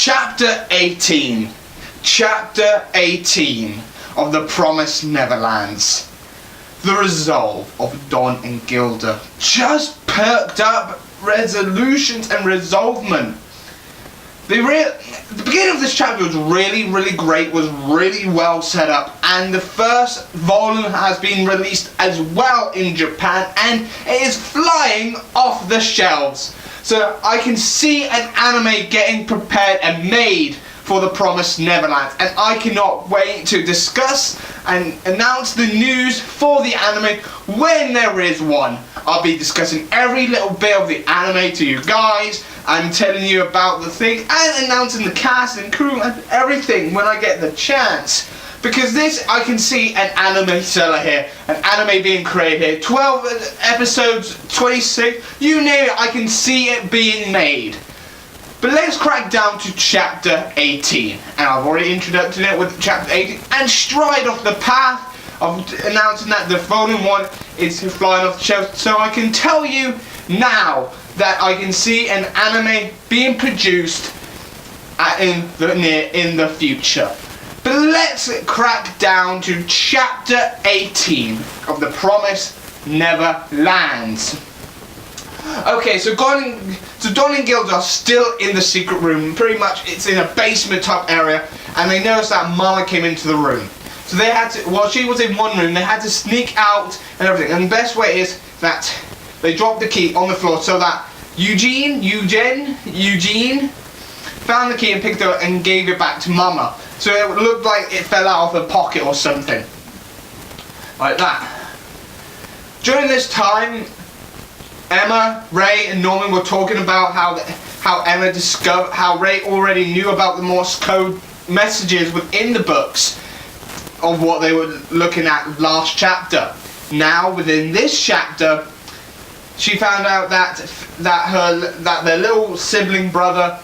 Chapter 18. Chapter 18 of the Promised Neverlands. The resolve of Don and Gilda just perked up resolutions and resolvement. The beginning of this chapter was really great, was really well set up, and the first volume has been released as well in Japan, and it is flying off the shelves. So I can see an anime getting prepared and made for the Promised Neverland, and I cannot wait to discuss and announce the news for the anime when there is one. I'll be discussing every little bit of the anime to you guys. I'm telling you about the thing and announcing the cast and crew and everything when I get the chance. Because this, I can see an anime seller here, an anime being created here, 12 episodes, 26, you name it, I can see it being made. But let's crack down to Chapter 18, and I've already introduced it with Chapter 18, and stride off the path of announcing that the volume 1 is flying off the shelves, so I can tell you now that I can see an anime being produced in the future. But let's crack down to Chapter 18 of the Promised Neverlands. Okay, so Don and Gilda are still in the secret room. Pretty much, it's in a basement type area, and they noticed that Mama came into the room. So they had to, while she was in one room, they had to sneak out and everything. And the best way is that they dropped the key on the floor so that Eugene found the key and picked it up and gave it back to Mama. So it looked like it fell out of her pocket or something. Like that. During this time, Emma, Ray and Norman were talking about how Ray already knew about the Morse code messages within the books of what they were looking at last chapter. Now, within this chapter, she found out that their little sibling brother,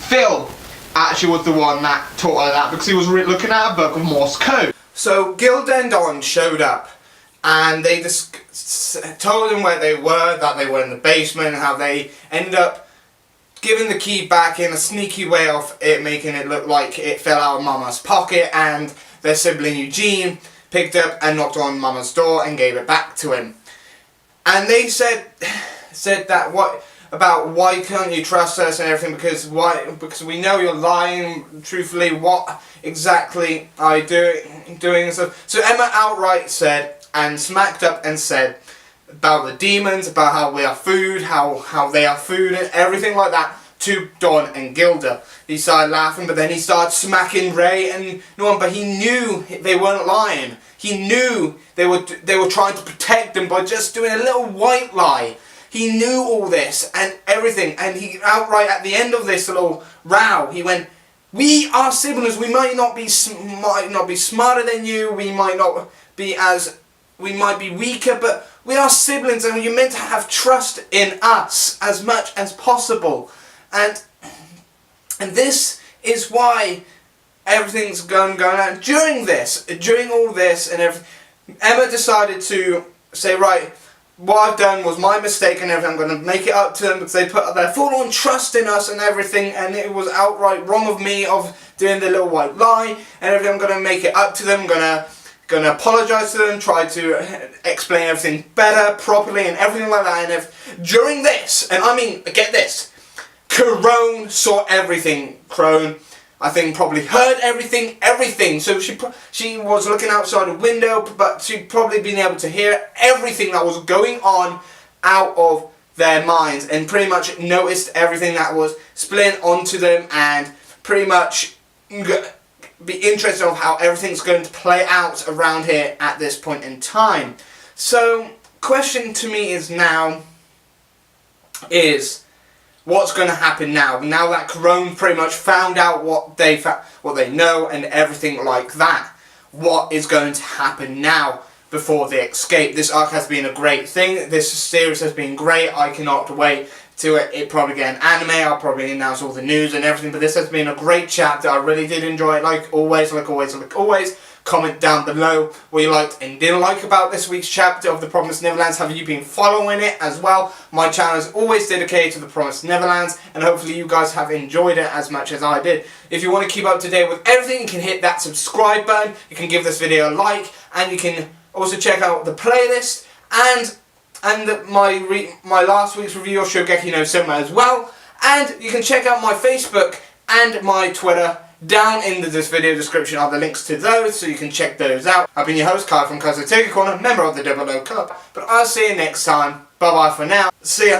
Phil, actually was the one that taught her that, because he was looking at a book of Morse code. So Gilda and Don showed up, and they just told them where they were, that they were in the basement, and how they ended up giving the key back in a sneaky way of it, making it look like it fell out of Mama's pocket, and their sibling Eugene picked up and knocked on Mama's door and gave it back to him. And they said that why can't you trust us and everything, because we know you're lying, truthfully, what exactly are you doing? So Emma outright said and smacked up and said about the demons, about how we are food, how they are food and everything like that to Don and Gilda. He started laughing, but then he started smacking Ray and Norman, but he knew they weren't lying. He knew they were trying to protect them by just doing a little white lie. He knew all this and everything, and he outright at the end of this little row, he went, "We are siblings. We might not be smarter than you. We might be weaker, but we are siblings, and you're meant to have trust in us as much as possible." And this is why everything's going on. During all this and everything, Emma decided to say, right, what I've done was my mistake and everything. I'm going to make it up to them because they put their full-on trust in us and everything, and it was outright wrong of me of doing the little white lie and everything. I'm going to make it up to them. I'm going to apologise to them, try to explain everything better, properly, and everything like that. And during this, and I mean, get this, Crone saw everything. Crone, I think, probably heard everything. So she was looking outside a window, but she'd probably been able to hear everything that was going on out of their minds, and pretty much noticed everything that was spilling onto them, and pretty much be interested of how everything's going to play out around here at this point in time. So, question to me is what's going to happen now? Now that Crone pretty much found out what they know and everything like that. What is going to happen now before they escape? This arc has been a great thing. This series has been great. I cannot wait to it probably get an anime. I'll probably announce all the news and everything, but this has been a great chapter. I really did enjoy it, like always. comment down below what you liked and didn't like about this week's chapter of the Promised Neverlands. Have you been following it as well? My channel is always dedicated to the Promised Neverlands, and hopefully you guys have enjoyed it as much as I did. If you want to keep up to date with everything, you can hit that subscribe button, you can give this video a like, and you can also check out the playlist and my last week's review of Shogeki no Soma as well. And you can check out my Facebook and my Twitter. Down in this video description are the links to those, so you can check those out. I've been your host, Kai from Kazuteki Corner, member of the Double O Club. But I'll see you next time. Bye bye for now. See ya.